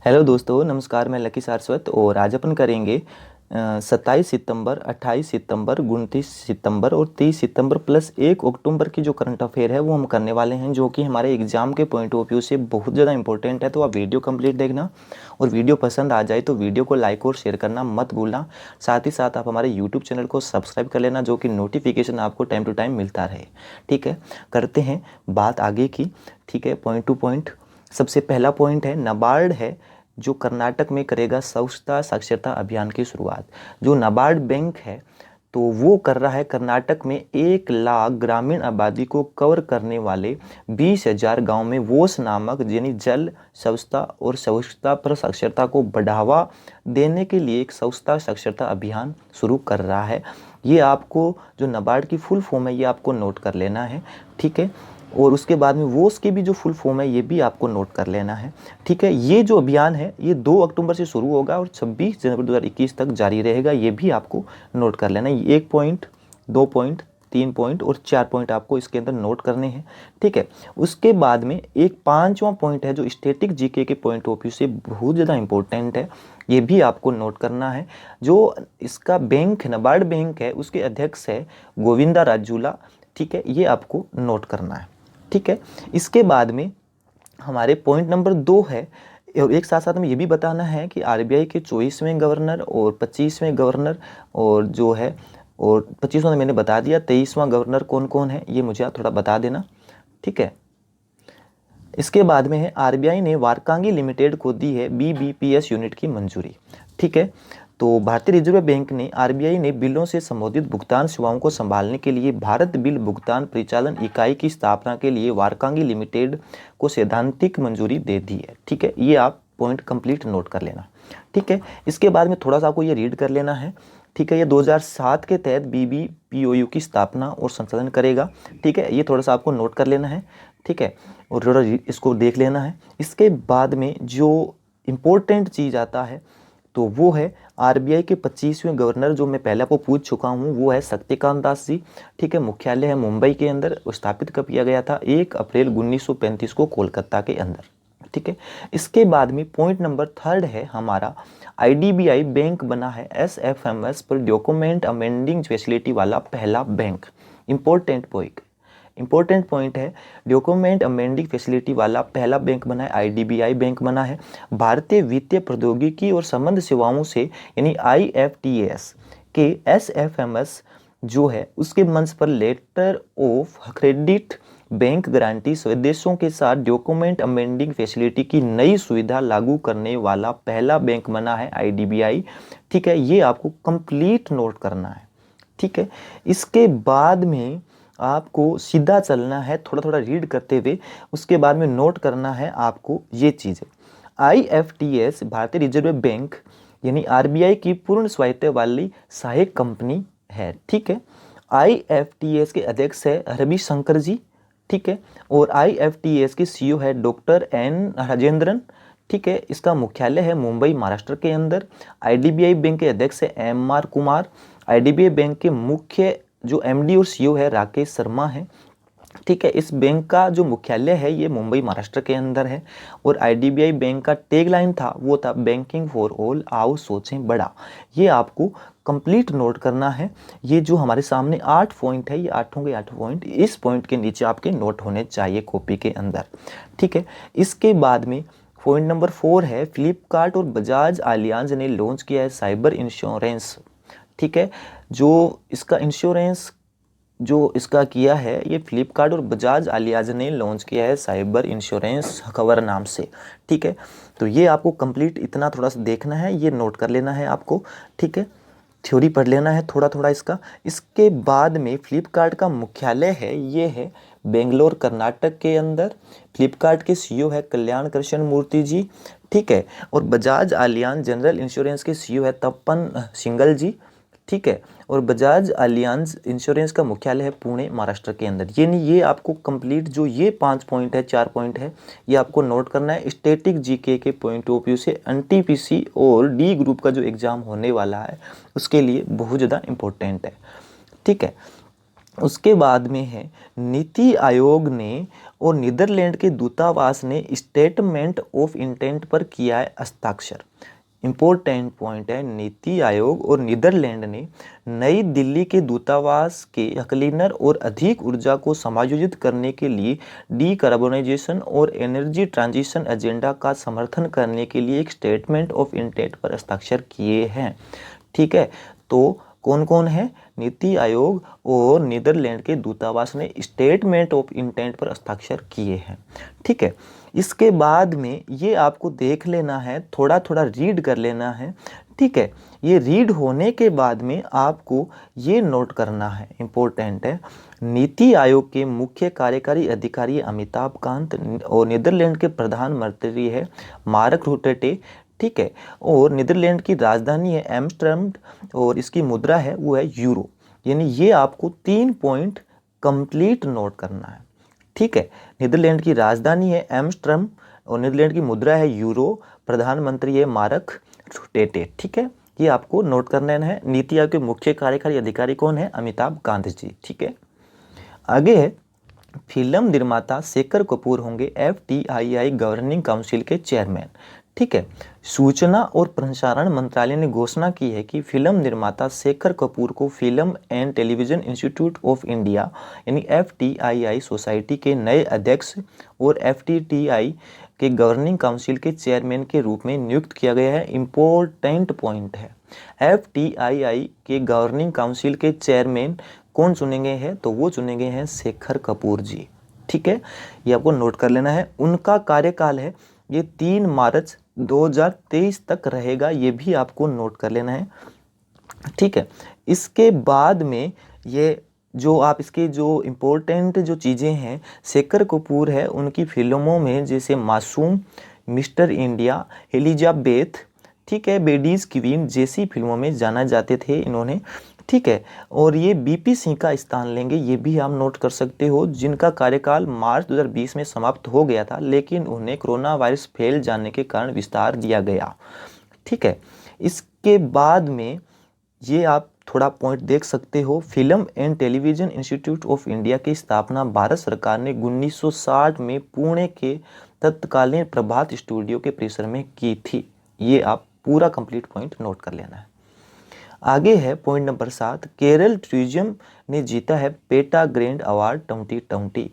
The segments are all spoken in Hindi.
हेलो दोस्तों, नमस्कार। मैं लकी सारस्वत और आज अपन करेंगे 27 सितंबर, 28 सितंबर, 29 सितंबर और 30 सितंबर प्लस 1 अक्टूबर की जो करंट अफेयर है वो हम करने वाले हैं, जो कि हमारे एग्जाम के पॉइंट ऑफ व्यू से बहुत ज़्यादा इंपॉर्टेंट है। तो आप वीडियो कंप्लीट देखना और वीडियो पसंद आ जाए तो वीडियो को लाइक और शेयर करना मत भूलना। साथ ही साथ आप हमारे यूट्यूब चैनल को सब्सक्राइब कर लेना, जो कि नोटिफिकेशन आपको टाइम टू टाइम मिलता रहे। ठीक है, करते हैं बात आगे की। ठीक है, पॉइंट टू पॉइंट। सबसे पहला पॉइंट है, नाबार्ड है जो कर्नाटक में करेगा स्वच्छता साक्षरता अभियान की शुरुआत। जो नाबार्ड बैंक है तो वो कर रहा है कर्नाटक में 1 लाख ग्रामीण आबादी को कवर करने वाले 20,000 गाँव में वोस नामक यानी जल स्वच्छता और स्वच्छता पर साक्षरता को बढ़ावा देने के लिए एक स्वच्छता साक्षरता अभियान शुरू कर रहा है। ये आपको जो नाबार्ड की फुल फॉर्म है ये आपको नोट कर लेना है। ठीक है, और उसके बाद में वो उसकी भी जो फुल फॉर्म है ये भी आपको नोट कर लेना है। ठीक है, ये जो अभियान है ये 2 अक्टूबर से शुरू होगा और 26 जनवरी 2021 तक जारी रहेगा। ये भी आपको नोट कर लेना है। 1 पॉइंट, 2 पॉइंट, 3 पॉइंट और 4 पॉइंट आपको इसके अंदर नोट करने हैं। ठीक है, उसके बाद में एक 5वां पॉइंट है जो स्टैटिक जीके के पॉइंट ऑफ व्यू से बहुत ज़्यादा इंपॉर्टेंट है, ये भी आपको नोट करना है। जो इसका बैंक नाबार्ड बैंक है उसके अध्यक्ष है गोविंदा राजूला। ठीक है, ये आपको नोट करना है। ठीक है, इसके बाद में हमारे पॉइंट नंबर 2 है, और एक साथ साथ में ये भी बताना है कि आरबीआई के 24वें गवर्नर और 25वें गवर्नर और जो है, और 25वां मैंने बता दिया, 23वां गवर्नर कौन कौन है ये मुझे आप थोड़ा बता देना। ठीक है, इसके बाद में है आरबीआई ने वारकांगी लिमिटेड को दी है बीबीपीएस यूनिट की मंजूरी। ठीक है, तो भारतीय रिजर्व बैंक ने आरबीआई ने बिलों से संबंधित भुगतान सेवाओं को संभालने के लिए भारत बिल भुगतान परिचालन इकाई की स्थापना के लिए वारकांगी लिमिटेड को सैद्धांतिक मंजूरी दे दी है। ठीक है, ये आप पॉइंट कंप्लीट नोट कर लेना। ठीक है, इसके बाद में थोड़ा सा आपको ये रीड कर लेना है। ठीक है, ये 2007 के तहत बीबीपीओयू की स्थापना और संचालन करेगा। ठीक है, ये थोड़ा सा आपको नोट कर लेना है। ठीक है, और थोड़ा इसको देख लेना है। इसके बाद में जो इम्पोर्टेंट चीज़ आता है तो वो है आरबीआई के 25वें गवर्नर, जो मैं पहले आपको पूछ चुका हूँ, वो है शक्तिकांत दास जी। ठीक है, मुख्यालय है मुंबई के अंदर। स्थापित कब किया गया था? 1 अप्रैल 1935 को कोलकाता के अंदर। ठीक है, इसके बाद में पॉइंट नंबर 3 है हमारा, आईडीबीआई बैंक बना है एसएफएमएस पर डॉक्यूमेंट अमेंडिंग फैसिलिटी वाला पहला बैंक। इंपॉर्टेंट पॉइंट है, डॉक्यूमेंट अमेंडिंग फैसिलिटी वाला पहला बैंक बना है, आईडीबीआई बैंक बना है। भारतीय वित्तीय प्रौद्योगिकी और संबंध सेवाओं से यानी आईएफटीएस के एसएफएमएस जो है उसके मंच पर letter of credit bank guarantee स्वदेशों के साथ डॉक्यूमेंट अमेंडिंग फैसिलिटी की नई सुविधा लागू करने वाला पहला बैंक बना है आईडीबीआई। ठीक है, ये आपको कंप्लीट नोट करना है। ठीक है, इसके बाद में आपको सीधा चलना है, थोड़ा थोड़ा रीड करते हुए। उसके बाद में नोट करना है आपको ये चीज़ें। आईएफटीएस भारतीय रिजर्व बैंक यानी आरबीआई की पूर्ण स्वायत्त वाली सहायक कंपनी है। ठीक है, आईएफटीएस के अध्यक्ष है रविशंकर जी। ठीक है, और आईएफटीएस के सीईओ है डॉक्टर एन राजेंद्रन। ठीक है, इसका मुख्यालय है मुंबई महाराष्ट्र के अंदर। आईडीबीआई बैंक के अध्यक्ष है एमआर कुमार। आईडीबीआई बैंक के मुख्य जो एमडी और सीईओ है राकेश शर्मा है। ठीक है, इस बैंक का जो मुख्यालय है ये मुंबई महाराष्ट्र के अंदर है। और आईडीबीआई बैंक का टैगलाइन था वो था बैंकिंग फॉर ऑल, आओ सोचें बड़ा। ये आपको कंप्लीट नोट करना है। ये जो हमारे सामने 8 पॉइंट है, ये 8 के 8 पॉइंट इस पॉइंट के नीचे आपके नोट होने चाहिए कॉपी के अंदर। ठीक है, इसके बाद में पॉइंट नंबर 4 है, फ्लिपकार्ट और बजाज आलियांज ने लॉन्च किया है साइबर इंश्योरेंस। ठीक है, जो इसका इंश्योरेंस जो इसका किया है ये फ्लिपकार्ट और बजाज आलियांज ने लॉन्च किया है साइबर इंश्योरेंस कवर नाम से। ठीक है, तो ये आपको कंप्लीट इतना थोड़ा सा देखना है, ये नोट कर लेना है आपको। ठीक है, थ्योरी पढ़ लेना है थोड़ा थोड़ा इसका। इसके बाद में फ्लिपकार्ट का मुख्यालय है ये है बेंगलोर कर्नाटक के अंदर। फ्लिपकार्ट के सीईओ है कल्याण कृष्ण मूर्ति जी। ठीक है, और बजाज आलियांज जनरल इंश्योरेंस के सीईओ है तपन सिंगल जी। ठीक है, और बजाज आलियांज इंश्योरेंस का मुख्यालय है पुणे महाराष्ट्र के अंदर। ये नहीं, ये आपको कंप्लीट जो ये 5 पॉइंट है 4 पॉइंट है ये आपको नोट करना है। स्टैटिक जीके के पॉइंट ऑफ व्यू से एनटीपीसी और डी ग्रुप का जो एग्जाम होने वाला है उसके लिए बहुत ज़्यादा इंपॉर्टेंट है। ठीक है, उसके बाद में है नीति आयोग ने और नीदरलैंड के दूतावास ने स्टेटमेंट ऑफ इंटेंट पर किया है हस्ताक्षर। इम्पोर्टेंट पॉइंट है, नीति आयोग और नीदरलैंड ने नई दिल्ली के दूतावास के क्लीनर और अधिक ऊर्जा को समायोजित करने के लिए डीकार्बोनाइजेशन और एनर्जी ट्रांजिशन एजेंडा का समर्थन करने के लिए एक स्टेटमेंट ऑफ इंटेंट पर हस्ताक्षर किए हैं। ठीक है, तो कौन कौन है? नीति आयोग और नीदरलैंड के दूतावास ने स्टेटमेंट ऑफ इंटेंट पर हस्ताक्षर किए हैं। ठीक है, इसके बाद में ये आपको देख लेना है, थोड़ा थोड़ा रीड कर लेना है। ठीक है, ये रीड होने के बाद में आपको ये नोट करना है, इम्पोर्टेंट है, नीति आयोग के मुख्य कार्यकारी अधिकारी अमिताभ कांत और नीदरलैंड के प्रधानमंत्री है मार्क रुटेटे। ठीक है, और नीदरलैंड की राजधानी है एम्स्टर्डम और इसकी मुद्रा है वो है यूरो। यानी ये आपको 3 पॉइंट कंप्लीट नोट करना है। ठीक है, नीदरलैंड की राजधानी है एम्स्टर्डम और नीदरलैंड की मुद्रा है यूरो, प्रधानमंत्री है मार्क रुटेटे। ठीक है, ये आपको नोट करना है। नीति आयोग के मुख्य कार्यकारी अधिकारी कौन है? अमिताभ कांत जी। ठीक है, आगे है फिल्म निर्माता शेखर कपूर होंगे FTII गवर्निंग काउंसिल के चेयरमैन। ठीक है, सूचना और प्रसारण मंत्रालय ने घोषणा की है कि फिल्म निर्माता शेखर कपूर को film and television institute of India यानी FTII सोसाइटी के नए अध्यक्ष और FTTI के गवर्निंग काउंसिल के चेयरमैन के रूप में नियुक्त किया गया है। इम्पोर्टेंट पॉइंट है, FTII के गवर्निंग काउंसिल के चेयरमैन कौन चुने गए हैं? तो वो चुने गए हैं शेखर कपूर जी। ठीक है, ये आपको नोट कर लेना है। उनका कार्यकाल है ये 3 मार्च 2023 तक रहेगा, ये भी आपको नोट कर लेना है। ठीक है, इसके बाद में ये जो आप इसके जो इम्पोर्टेंट जो चीज़ें हैं, शेखर कपूर है उनकी फिल्मों में जैसे मासूम, मिस्टर इंडिया, एलिजाबेथ, ठीक है, बेडीज क्वीन जैसी फिल्मों में जाना जाते थे इन्होंने। ठीक है, और ये BP सिंह का स्थान लेंगे, ये भी आप नोट कर सकते हो, जिनका कार्यकाल मार्च 2020 में समाप्त हो गया था, लेकिन उन्हें कोरोना वायरस फैल जाने के कारण विस्तार दिया गया। ठीक है, इसके बाद में ये आप थोड़ा पॉइंट देख सकते हो, film and television institute of India की स्थापना भारत सरकार ने 1960 में पुणे के तत्कालीन प्रभात स्टूडियो के परिसर में की थी। ये आप पूरा कंप्लीट पॉइंट नोट कर लेना है। आगे है पॉइंट नंबर 7, केरल टूरिज्म ने जीता है पेटा ग्रैंड अवार्ड 2020।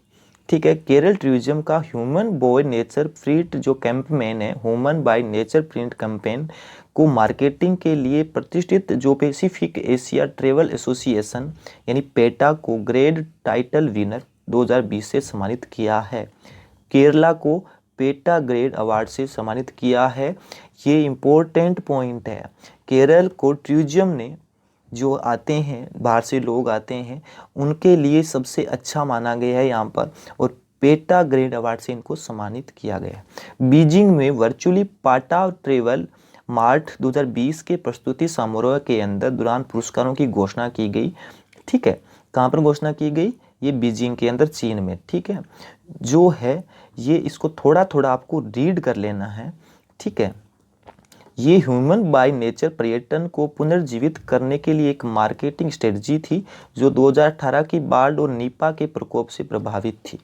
ठीक है, केरल टूरिज्म का ह्यूमन बाय नेचर प्रिंट जो कैंपेन है, human by nature print campaign को मार्केटिंग के लिए प्रतिष्ठित जो पैसिफिक एशिया ट्रेवल एसोसिएशन यानी पेटा को ग्रेड टाइटल विनर 2020 से सम्मानित किया है। केरला को पेटा ग्रेड अवार्ड से सम्मानित किया है। ये इम्पोर्टेंट पॉइंट है, केरल को टूरिज्म ने जो आते हैं, बाहर से लोग आते हैं, उनके लिए सबसे अच्छा माना गया है यहाँ पर, और पेटा ग्रेड अवार्ड से इनको सम्मानित किया गया है। बीजिंग में वर्चुअली पाटा ट्रेवल मार्ट 2020 के प्रस्तुति समारोह के अंदर दौरान पुरस्कारों की घोषणा की गई। ठीक है, कहाँ पर घोषणा की गई? ये बीजिंग के अंदर, चीन में। ठीक है, जो है ये इसको थोड़ा थोड़ा आपको रीड कर लेना है। ठीक है, ये ह्यूमन बाय नेचर पर्यटन को पुनर्जीवित करने के लिए एक मार्केटिंग स्ट्रेटजी थी जो 2018 की बाढ़ और निपा के प्रकोप से प्रभावित थी।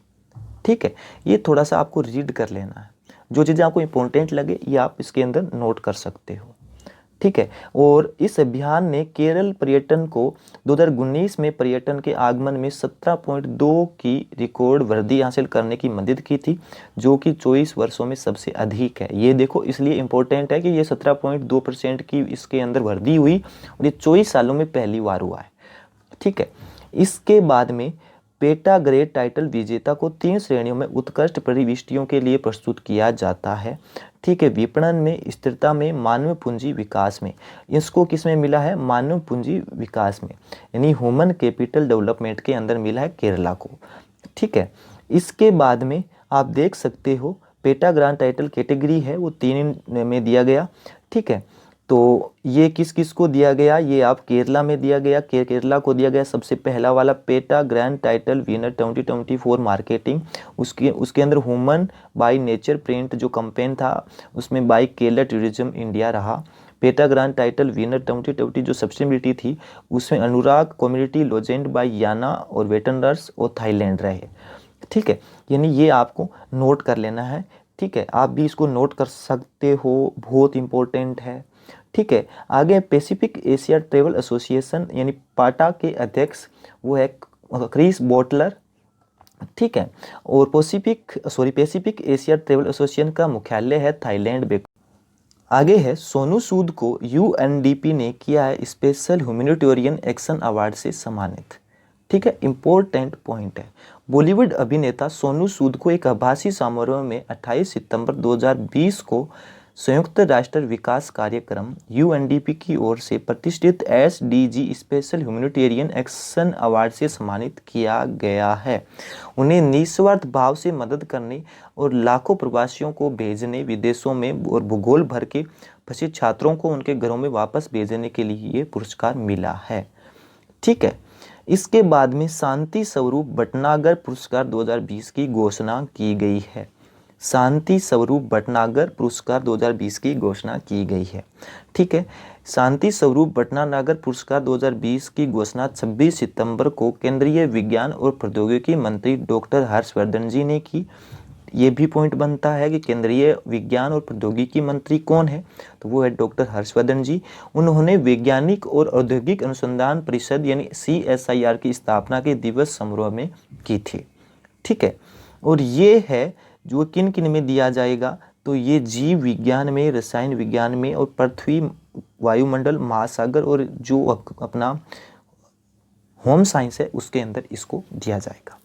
ठीक है, ये थोड़ा सा आपको रीड कर लेना है, जो चीज़ें आपको इम्पोर्टेंट लगे ये आप इसके अंदर नोट कर सकते हो। ठीक है, और इस अभियान ने केरल पर्यटन को 2019 में पर्यटन के आगमन में 17.2 की रिकॉर्ड वृद्धि हासिल करने की मदद की थी, जो कि 24 वर्षों में सबसे अधिक है। ये देखो इसलिए इम्पोर्टेंट है कि ये 17.2% की इसके अंदर वृद्धि हुई और ये 24 सालों में पहली बार हुआ है। ठीक है, इसके बाद में पेटा ग्रेड टाइटल विजेता को 3 श्रेणियों में उत्कृष्ट प्रविष्टियों के लिए प्रस्तुत किया जाता है। ठीक है, विपणन में, स्थिरता में, मानव पूंजी विकास में। इसको किस में मिला है? मानव पूंजी विकास में, यानी ह्यूमन कैपिटल डेवलपमेंट के अंदर मिला है केरला को। ठीक है, इसके बाद में आप देख सकते हो पेटा ग्रांड टाइटल कैटेगरी है वो 3 में दिया गया। ठीक है, तो ये किस किस को दिया गया? ये आप केरला में दिया गया, केरला को दिया गया सबसे पहला वाला PETA grand title winner 2024 marketing. उसके अंदर ह्यूमन बाय नेचर प्रिंट जो कैंपेन था उसमें बाय केरला टूरिज्म इंडिया रहा। पेटा ग्रांड टाइटल विनर 2020 जो सस्टेनेबिलिटी थी उसमें अनुराग कम्युनिटी लोजेंड बाय याना और वेटनर्स और थाईलैंड रहे। ठीक है, यानी ये आपको नोट कर लेना है। ठीक है, आप भी इसको नोट कर सकते हो, बहुत इंपॉर्टेंट है। ठीक है, आगे पैसिफिक एशिया ट्रेवल एसोसिएशन यानी पाटा के अध्यक्ष वो है क्रिस बोटलर। ठीक है, और पैसिफिक एशिया ट्रेवल एसोसिएशन का मुख्यालय है थाईलैंड बैंकॉक। आगे है सोनू सूद को यूएनडीपी ने किया है स्पेशल ह्यूमैनिटेरियन एक्शन अवार्ड से सम्मानित। ठीक है, इंपॉर्टेंट पॉइंट है। बॉलीवुड अभिनेता सोनू सूद को एक आभासी समारोह में 28 सितंबर 2020 को संयुक्त राष्ट्र विकास कार्यक्रम यूएनडीपी की ओर से प्रतिष्ठित SDG special humanitarian action award से सम्मानित किया गया है। उन्हें निस्वार्थ भाव से मदद करने और लाखों प्रवासियों को भेजने, विदेशों में और भूगोल भर के फंसे छात्रों को उनके घरों में वापस भेजने के लिए ये पुरस्कार मिला है। ठीक है, इसके बाद में शांति स्वरूप भटनागर पुरस्कार 2020 की घोषणा की गई है। शांति स्वरूप भटनागर पुरस्कार 2020 की घोषणा की गई है। ठीक है, शांति स्वरूप भटनागर पुरस्कार 2020 की घोषणा 26 सितंबर को केंद्रीय विज्ञान और प्रौद्योगिकी मंत्री डॉक्टर हर्षवर्धन जी ने की। ये भी पॉइंट बनता है कि केंद्रीय विज्ञान और प्रौद्योगिकी मंत्री कौन है, तो वो है डॉक्टर हर्षवर्धन जी। उन्होंने वैज्ञानिक और औद्योगिक अनुसंधान परिषद यानी CSIR की स्थापना के दिवस समारोह में की थी। ठीक है, और ये है जो किन किन में दिया जाएगा, तो ये जीव विज्ञान में, रसायन विज्ञान में और पृथ्वी, वायुमंडल, महासागर और जो अपना होम साइंस है उसके अंदर इसको दिया जाएगा।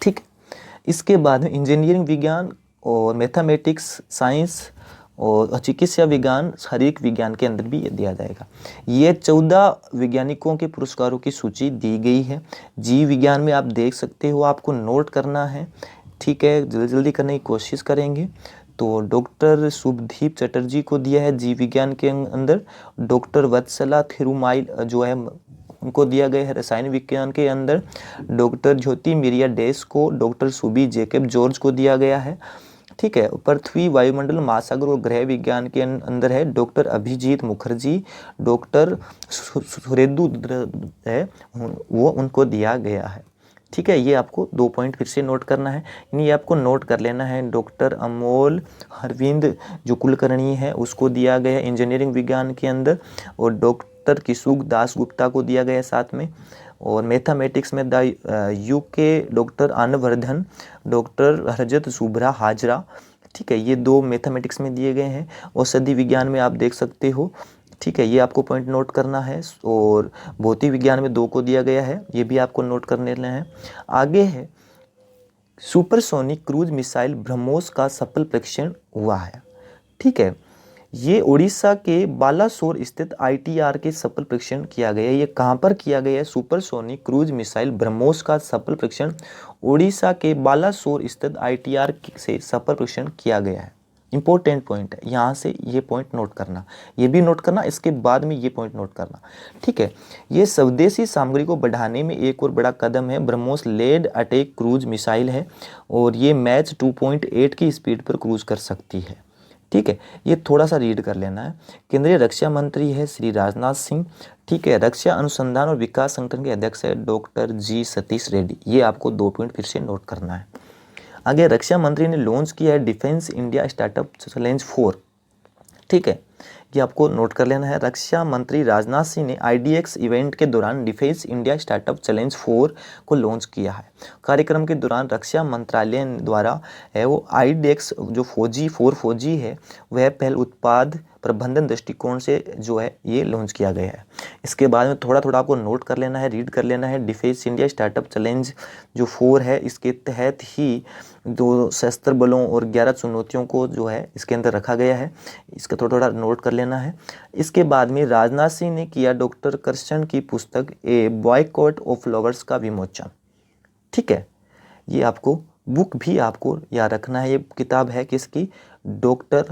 ठीक है, इसके बाद में इंजीनियरिंग विज्ञान और मैथमेटिक्स, साइंस और चिकित्सा विज्ञान, शारीरिक विज्ञान के अंदर भी ये दिया जाएगा। ये 14 वैज्ञानिकों के पुरस्कारों की सूची दी गई है। जीव विज्ञान में आप देख सकते हो, आपको नोट करना है। ठीक है, जल्दी जल्दी करने की कोशिश करेंगे। तो डॉक्टर शुभदीप चटर्जी को दिया है जीव विज्ञान के अंदर। डॉक्टर वत्सला थिरुमाइल जो है उनको दिया गया है रसायन विज्ञान के अंदर। डॉक्टर ज्योति मिरिया डेस को, डॉक्टर सुबी जेकब जॉर्ज को दिया गया है। ठीक है, पृथ्वी, वायुमंडल, महासागर और ग्रह विज्ञान के अंदर है डॉक्टर अभिजीत मुखर्जी। डॉक्टर सुरेंदु है वो उनको दिया गया है। ठीक है, ये आपको 2 पॉइंट फिर से नोट करना है, यानी ये आपको नोट कर लेना है। डॉक्टर अमोल अरविंद जो कुलकर्णी है उसको दिया गया है इंजीनियरिंग विज्ञान के अंदर, और डॉक्टर किशुक दास गुप्ता को दिया गया है साथ में। और मैथमेटिक्स में यूके डॉक्टर आनवर्धन, डॉक्टर हरजत सुब्रा हाजरा। ठीक है, ये 2 मैथमेटिक्स में दिए गए हैं। औषधि विज्ञान में आप देख सकते हो। ठीक है, ये आपको पॉइंट नोट करना है। और भौतिक विज्ञान में 2 को दिया गया है, ये भी आपको नोट कर लेना है। आगे है सुपरसोनिक क्रूज मिसाइल ब्रह्मोस का सफल परीक्षण हुआ है। ठीक है, ये उड़ीसा के बालासोर स्थित ITR के सफल परीक्षण किया गया है। ये कहाँ पर किया गया है? सुपरसोनिक क्रूज मिसाइल ब्रह्मोस का सफल परीक्षण उड़ीसा के बालासोर स्थित ITR से सफल परीक्षण किया गया है। इंपॉर्टेंट पॉइंट है, यहाँ से ये पॉइंट नोट करना, ये भी नोट करना, इसके बाद में ये पॉइंट नोट करना। ठीक है, ये स्वदेशी सामग्री को बढ़ाने में एक और बड़ा कदम है। BrahMos led attack cruise missile है और ये मैच 2.8 की स्पीड पर क्रूज कर सकती है। ठीक है, ये थोड़ा सा रीड कर लेना है। केंद्रीय रक्षा मंत्री है श्री राजनाथ सिंह। ठीक है, रक्षा अनुसंधान और विकास संगठन के अध्यक्ष है डॉक्टर जी सतीश रेड्डी। ये आपको 2 पॉइंट फिर से नोट करना है। आगे रक्षा मंत्री ने लॉन्च किया है डिफेंस इंडिया स्टार्टअप चैलेंज 4। ठीक है, ये आपको नोट कर लेना है। रक्षा मंत्री राजनाथ सिंह ने IDX इवेंट के दौरान डिफेंस इंडिया स्टार्टअप चैलेंज 4 को लॉन्च किया है। कार्यक्रम के दौरान रक्षा मंत्रालय द्वारा है वो IDX जो फौजी है वह पहल उत्पाद प्रबंधन दृष्टिकोण से जो है ये लॉन्च किया गया है। इसके बाद में थोड़ा थोड़ा आपको नोट कर लेना है, रीड कर लेना है। डिफेंस इंडिया स्टार्टअप चैलेंज जो 4 है इसके तहत ही 2 सशस्त्र बलों और 11 चुनौतियों को जो है इसके अंदर रखा गया है। इसका थोड़ा थोड़ा नोट कर लेना है। इसके बाद में राजनाथ सिंह ने किया डॉक्टर कृष्ण की पुस्तक ए बॉयकॉट ऑफ फ्लावर्स का विमोचन। ठीक है, ये आपको बुक भी आपको याद रखना है। ये किताब है किसकी? डॉक्टर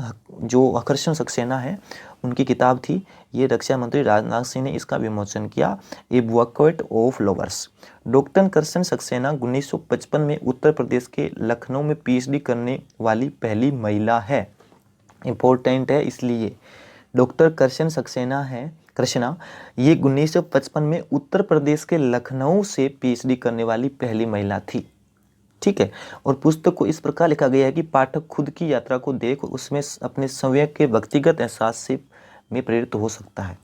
जो कृष्ण सक्सेना है उनकी किताब थी। ये रक्षा मंत्री राजनाथ सिंह ने इसका विमोचन किया, a boycott of flowers. Doctor Krishna Saxena 1955 में उत्तर प्रदेश के लखनऊ में PhD करने वाली पहली महिला है। इम्पोर्टेंट है इसलिए डॉक्टर कृष्ण सक्सेना है, कृष्णा, ये 1955 में उत्तर प्रदेश के लखनऊ से पीएचडी करने वाली पहली महिला थी। ठीक है। और पुस्तक को इस प्रकार लिखा गया है कि पाठक खुद की यात्रा को देख उसमें अपने स्वयं के व्यक्तिगत एहसास से में प्रेरित हो सकता है।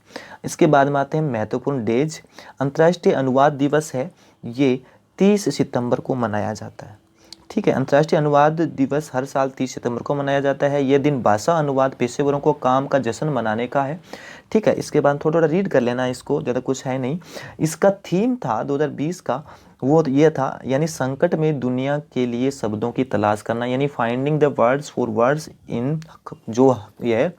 इसके बाद में आते हैं महत्वपूर्ण डेज। अंतर्राष्ट्रीय अनुवाद दिवस है, ये 30 सितंबर को मनाया जाता है। ठीक है। अंतर्राष्ट्रीय अनुवाद दिवस हर साल 30 सितंबर को मनाया जाता है। यह दिन भाषा अनुवाद पेशेवरों को काम का जश्न मनाने का है। ठीक है। इसके बाद थोड़ा रीड कर लेना है इसको, ज़्यादा कुछ है नहीं। इसका थीम था 2020 का, वो ये था, यानी संकट में दुनिया के लिए शब्दों की तलाश करना, यानी finding the words for words in, जो ये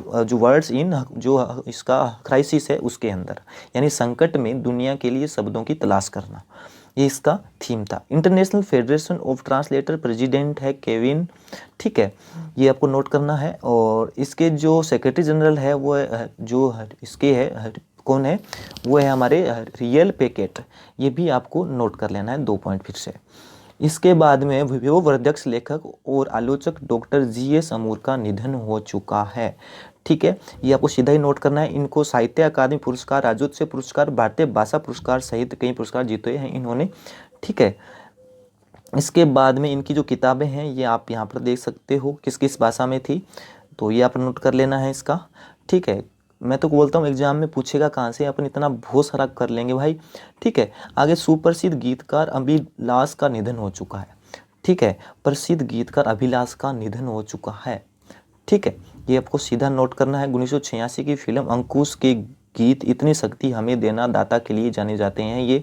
जो वर्ड्स इन, जो इसका क्राइसिस है उसके अंदर, यानी संकट में दुनिया के लिए शब्दों की तलाश करना, ये इसका थीम था। International federation of translator president है केविन। ठीक है, ये आपको नोट करना है। और इसके जो सेक्रेटरी जनरल है वो जो इसके है, कौन है, वो है हमारे रियल पैकेट। ये भी आपको नोट कर लेना है, 2 पॉइंट फिर से। इसके बाद में विभववर्धक लेखक और आलोचक डॉक्टर GS अमूर का निधन हो चुका है। ठीक है, ये आपको सीधा ही नोट करना है। इनको साहित्य अकादमी पुरस्कार, राज्योत्सव पुरस्कार, भारतीय भाषा पुरस्कार सहित कई पुरस्कार जीते हैं इन्होंने। ठीक है। इसके बाद में इनकी जो किताबें हैं ये आप यहाँ पर देख सकते हो किस किस भाषा में थी, तो ये आप नोट कर लेना है इसका। ठीक है, मैं तो बोलता हूँ एग्जाम में पूछेगा कहाँ से, अपन इतना बहुत सारा कर लेंगे भाई। ठीक है, आगे सुप्रसिद्ध गीतकार अभिलाष का निधन हो चुका है। ठीक है, प्रसिद्ध गीतकार अभिलाष का निधन हो चुका है। ठीक है, ये आपको सीधा नोट करना है। 1986 की फिल्म अंकुश के गीत इतनी शक्ति हमें देना दाता के लिए जाने जाते हैं ये।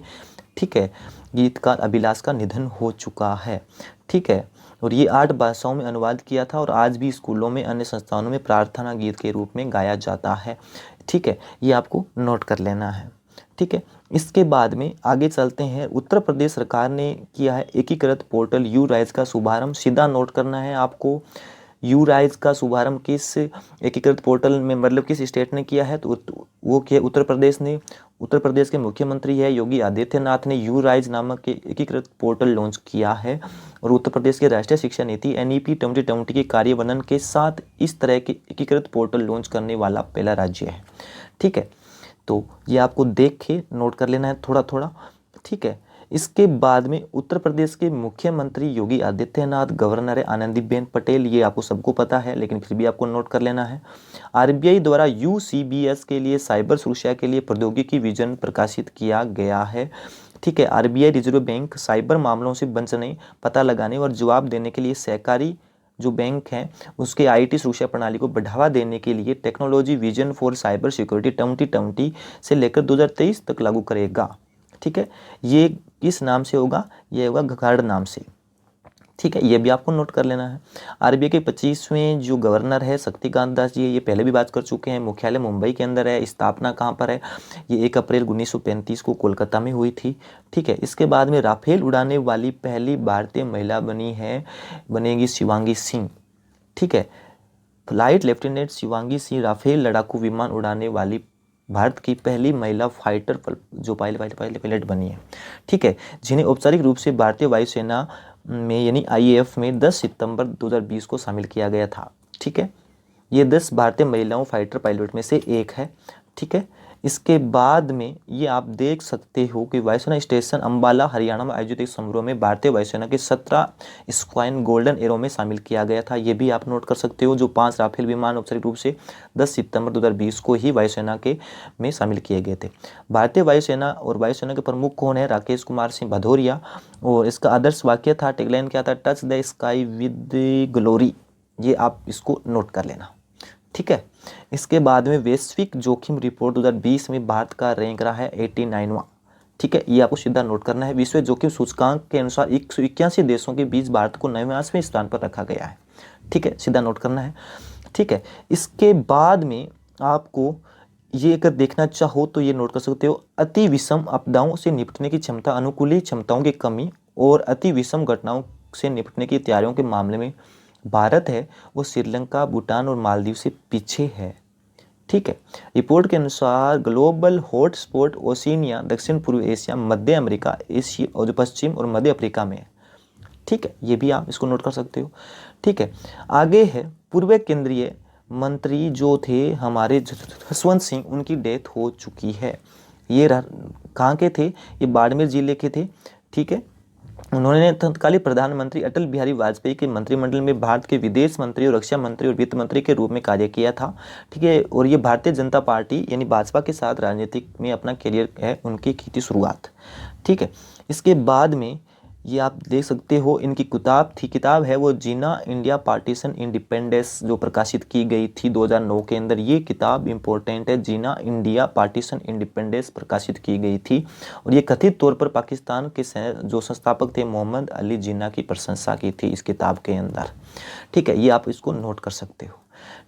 ठीक है, गीतकार अभिलाष का निधन हो चुका है। ठीक है, और ये 8 भाषाओं में अनुवाद किया था और आज भी स्कूलों में, अन्य संस्थानों में प्रार्थना गीत के रूप में गाया जाता है। ठीक है, ये आपको नोट कर लेना है। ठीक है, इसके बाद में आगे चलते हैं। उत्तर प्रदेश सरकार ने किया है एकीकृत पोर्टल यू राइज का शुभारंभ। सीधा नोट करना है आपको, यू राइज का शुभारंभ किस एकीकृत पोर्टल में, मतलब किस स्टेट ने किया है, तो वो किया उत्तर प्रदेश ने। उत्तर प्रदेश के मुख्यमंत्री है योगी आदित्यनाथ ने यू राइज नामक के एकीकृत पोर्टल लॉन्च किया है। और उत्तर प्रदेश के राष्ट्रीय शिक्षा नीति NEP 2020 के कार्यान्वयन के साथ इस तरह के एकीकृत पोर्टल लॉन्च करने वाला पहला राज्य है। ठीक है, तो ये आपको देख के नोट कर लेना है थोड़ा थोड़ा। ठीक है, इसके बाद में उत्तर प्रदेश के मुख्यमंत्री योगी आदित्यनाथ, गवर्नर है आनंदीबेन पटेल, ये आपको सबको पता है लेकिन फिर भी आपको नोट कर लेना है। RBI द्वारा UCBS के लिए साइबर सुरक्षा के लिए प्रौद्योगिकी विजन प्रकाशित किया गया है। ठीक है, RBI रिजर्व बैंक साइबर मामलों से बचने, पता लगाने और जवाब देने के लिए सहकारी जो बैंक हैं उसके IT सुरक्षा प्रणाली को बढ़ावा देने के लिए technology vision for cyber security 2020 से लेकर 2023 तक लागू करेगा। ठीक है, ये किस नाम से होगा, ये होगा घकाड़ नाम से। ठीक है, ये भी आपको नोट कर लेना है। RBI के 25वें जो गवर्नर है शक्तिकांत दास जी, ये पहले भी बात कर चुके हैं। मुख्यालय मुंबई के अंदर है। स्थापना कहाँ पर है, ये 1 अप्रैल 1935 को कोलकाता में हुई थी। ठीक है, इसके बाद में राफेल उड़ाने वाली पहली भारतीय महिला बनेगी शिवांगी सिंह। ठीक है, flight lieutenant Shivangi Singh Rafale लड़ाकू विमान उड़ाने वाली भारत की पहली महिला फाइटर जो पायलट बनी है। ठीक है, जिन्हें औपचारिक रूप से भारतीय वायुसेना में यानी IAF में 10 सितंबर 2020 को शामिल किया गया था। ठीक है, ये 10 भारतीय महिलाओं फाइटर पायलट में से एक है। ठीक है, इसके बाद में ये आप देख सकते हो कि वायुसेना स्टेशन अंबाला हरियाणा में आयोजित एक समारोह में भारतीय वायुसेना के 17 स्क्वाड्रन गोल्डन एरो में शामिल किया गया था। ये भी आप नोट कर सकते हो। जो 5 राफेल विमान औपचारिक रूप से 10 सितंबर 2020 को ही वायुसेना के में शामिल किए गए थे। भारतीय वायुसेना और वायुसेना के प्रमुख कौन है, राकेश कुमार सिंह भदौरिया। और इसका आदर्श वाक्य था, टैगलाइन क्या था, touch the sky with glory. ये आप इसको नोट कर लेना। ठीक है, इसके बाद में वैश्विक जोखिम रिपोर्ट 2020 में भारत का रैंक रहा है 89वां। ठीक है, ये आपको सीधा नोट करना है। विश्व जोखिम सूचकांक के अनुसार 181 देशों के बीच भारत को 89वें स्थान पर रखा गया है। ठीक है, सीधा नोट करना है। ठीक है, इसके बाद में आपको ये अगर देखना चाहो तो ये नोट कर सकते हो, अति विषम आपदाओं से निपटने की क्षमता, अनुकूली क्षमताओं की कमी और अति विषम घटनाओं से निपटने की तैयारियों के मामले में भारत है वो श्रीलंका, भूटान और मालदीव से पीछे है। ठीक है, रिपोर्ट के अनुसार ग्लोबल हॉटस्पॉट ओशिनिया, दक्षिण पूर्व एशिया, मध्य अमेरिका, एशिया और पश्चिम और मध्य अफ्रीका में है। ठीक है, ये भी आप इसको नोट कर सकते हो। ठीक है, आगे है पूर्व केंद्रीय मंत्री जो थे हमारे जसवंत सिंह, उनकी डेथ हो चुकी है। ये कहाँ के थे? ये बाड़मेर जिले के थे। ठीक है, उन्होंने तत्कालीन प्रधानमंत्री अटल बिहारी वाजपेयी के मंत्रिमंडल में भारत के विदेश मंत्री और रक्षा मंत्री और वित्त मंत्री के रूप में कार्य किया था। ठीक है, और ये भारतीय जनता पार्टी यानी भाजपा के साथ राजनीतिक में अपना करियर है उनकी की थी शुरुआत। ठीक है, इसके बाद में ये आप देख सकते हो इनकी किताब है वो जीना इंडिया पार्टीशन इंडिपेंडेंस, जो प्रकाशित की गई थी 2009 के अंदर। ये किताब इंपॉर्टेंट है, जीना इंडिया पार्टीशन इंडिपेंडेंस प्रकाशित की गई थी, और ये कथित तौर पर पाकिस्तान के जो संस्थापक थे मोहम्मद अली जिन्ना की प्रशंसा की थी इस किताब के अंदर। ठीक है, ये आप इसको नोट कर सकते हो।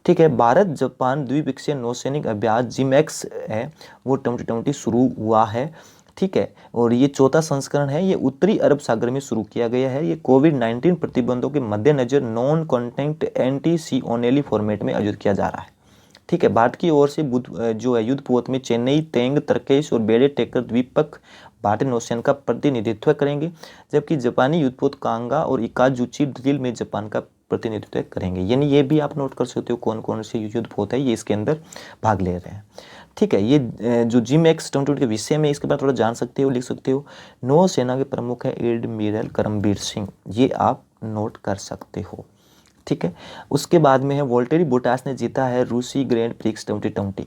ठीक है, भारत जापान द्विपक्षीय नौसैनिक अभ्यास जिमैक्स है वो 2020 शुरू हुआ है। ठीक है, और ये चौथा संस्करण है, ये उत्तरी अरब सागर में शुरू किया गया है। ये कोविड-19 प्रतिबंधों के मद्देनजर नॉन कॉन्टैक्ट एंटी सी ओनेली फॉर्मेट में आयोजित किया जा रहा है। ठीक है, भारत की ओर से जो है युद्धपोत में चेन्नई, तेंग, तरकेश और बेड़े टेकर द्वीपक भारतीय नौसेना का प्रतिनिधित्व करेंगे, जबकि जापानी युद्धपोत कांगा और इकाजुची ड्रिल में जापान का प्रतिनिधित्व करेंगे। यानी ये भी आप नोट कर सकते हो कौन कौन से युद्धपोत है ये इसके अंदर भाग ले रहे हैं। ठीक है, ये जो जिमैक्स 2020 के विषय में इसके बाद थोड़ा जान सकते हो, लिख सकते हो। नौसेना के प्रमुख है एडमिरल करमबीर सिंह, ये आप नोट कर सकते हो। ठीक है, उसके बाद में है वोल्टेरी बोटास ने जीता है रूसी ग्रैंड प्रिक्स 2020।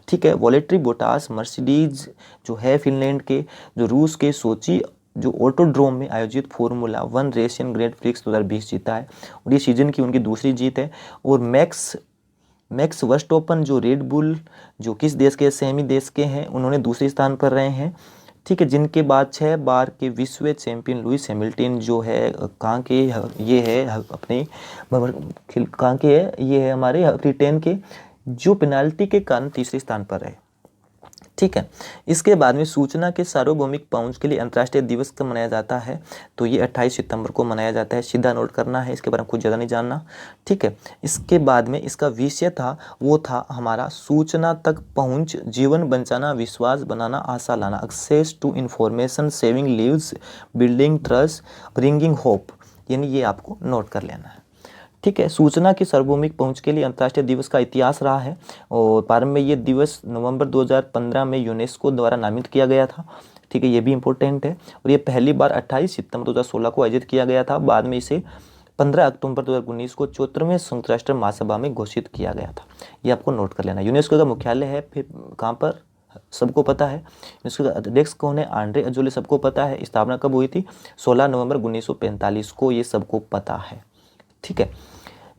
ठीक है, वोल्टेरी बोटास मर्सिडीज जो है फिनलैंड के, जो रूस के सोची जो ऑटोड्रोम में आयोजित फॉर्मूला 1 रशियन ग्रैंड प्रिक्स 2020 जीता है, और ये सीजन की उनकी दूसरी जीत है। और मैक्स वर्स्टोपन जो रेड बुल जो किस देश के, सेमी देश के हैं, उन्होंने दूसरे स्थान पर रहे हैं। ठीक है, जिनके बाद 6 बार के विश्व चैंपियन लुइस हैमिल्टन जो है कहाँ के, ये है अपने कहाँ के है, ये है हमारे ब्रिटेन के, जो पेनाल्टी के कारण तीसरे स्थान पर रहे। ठीक है, इसके बाद में सूचना के सार्वभौमिक पहुंच के लिए अंतर्राष्ट्रीय दिवस कब मनाया जाता है? तो ये 28 सितंबर को मनाया जाता है। सीधा नोट करना है, इसके बारे में कुछ ज़्यादा नहीं जानना। ठीक है, इसके बाद में इसका विषय था वो था हमारा सूचना तक पहुंच, जीवन बचाना, विश्वास बनाना, आशा लाना, access to information, saving lives, building trust, bringing hope. यानी ये आपको नोट कर लेना है। ठीक है, सूचना की सार्वभौमिक पहुंच के लिए अंतर्राष्ट्रीय दिवस का इतिहास रहा है, और प्रारंभ में ये दिवस नवंबर 2015 में यूनेस्को द्वारा नामित किया गया था। ठीक है, ये भी इम्पोर्टेंट है, और ये पहली बार 28 सितंबर 2016 को आयोजित किया गया था। बाद में इसे 15 अक्टूबर 2019 को 74वें संयुक्त राष्ट्र महासभा में घोषित किया गया था। ये आपको नोट कर लेना। यूनेस्को का मुख्यालय है फिर कहाँ पर, सबको पता है। यूनेस्को का अध्यक्ष कौन है? आंड्रे अजोले, सबको पता है। स्थापना कब हुई थी? 16 नवंबर 1945 को, ये सबको पता है। ठीक है,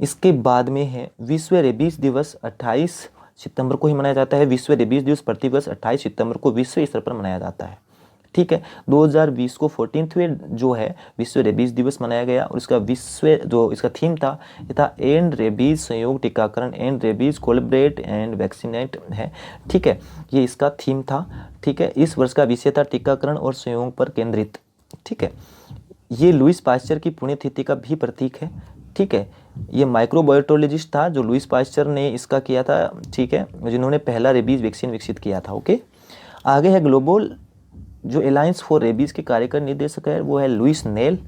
इसके बाद में है विश्व रेबीज दिवस 28 सितंबर को ही मनाया जाता है। विश्व रेबीज दिवस प्रतिवर्ष 28 सितंबर को विश्व स्तर पर मनाया जाता है। ठीक है, 2020 को 14वें जो है विश्व रेबीज दिवस मनाया गया, और इसका जो इसका थीम था ये था एंड रेबीज, संयोग टीकाकरण, and rabies collaborate and vaccinate है। ठीक है, ये इसका थीम था। ठीक है, इस वर्ष का विषय था टीकाकरण और संयोग पर केंद्रित। ठीक है, ये लुईस पास्चर की पुण्यतिथि का भी प्रतीक है। ठीक है, ये माइक्रोबायोलॉजिस्ट था जो लुईस पास्चर ने इसका किया था। ठीक है, जिन्होंने पहला रेबीज वैक्सीन विकसित किया था। ओके, आगे है ग्लोबल जो अलायंस फॉर रेबीज के कार्यकारी निर्देशक है वो है लुईस नेल।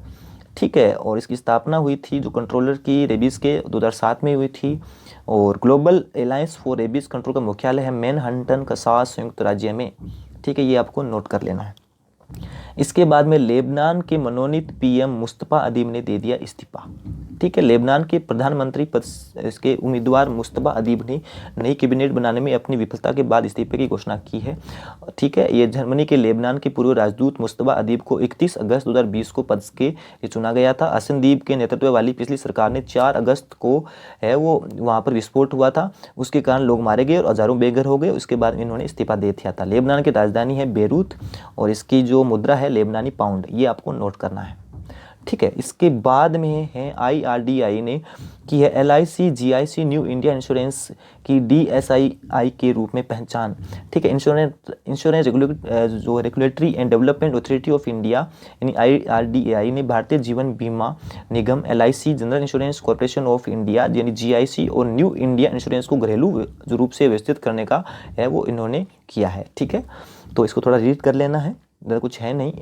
ठीक है, और इसकी स्थापना हुई थी जो कंट्रोलर की रेबीज के 2007 में हुई थी, और global alliance for rabies control का मुख्यालय है मैनहट्टन कसास संयुक्त राज्य में। ठीक है, ये आपको नोट कर लेना है। इसके बाद में लेबनान के मनोनीत पीएम मुस्तफा अदीब ने दे दिया इस्तीफा। ठीक है, लेबनान के प्रधानमंत्री पद इसके उम्मीदवार मुस्तफा अदीब ने नई कैबिनेट बनाने में अपनी विफलता के बाद इस्तीफे की घोषणा की है। ठीक है, ये जर्मनी के लेबनान के पूर्व राजदूत मुस्तफा अदीब को 31 अगस्त 2020 को पद के लिए चुना गया था। हसनदीब के नेतृत्व वाली पिछली सरकार ने 4 अगस्त को है वो वहाँ पर विस्फोट हुआ था, उसके कारण लोग मारे गए और हजारों बेघर हो गए। उसके बाद इन्होंने इस्तीफा दे दिया था। लेबनान की राजधानी है बेरूत, और इसकी जो मुद्रा है लेबनानी पाउंड, ये आपको नोट करना है। ठीक है, इसके बाद में है IRDAI ने की है LIC GIC new India insurance की DSII के रूप में पहचान। ठीक है, इंश्योरेंस जो regulatory and development authority of India यानी IRDAI ने भारतीय जीवन बीमा निगम, LIC general insurance corporation of India यानी GIC और न्यू इंडिया इंश्योरेंस को घरेलू रूप से व्यवस्थित करने का है वो इन्होंने किया है। ठीक है, तो इसको थोड़ा रीड कर लेना है, ज़्यादा कुछ है नहीं,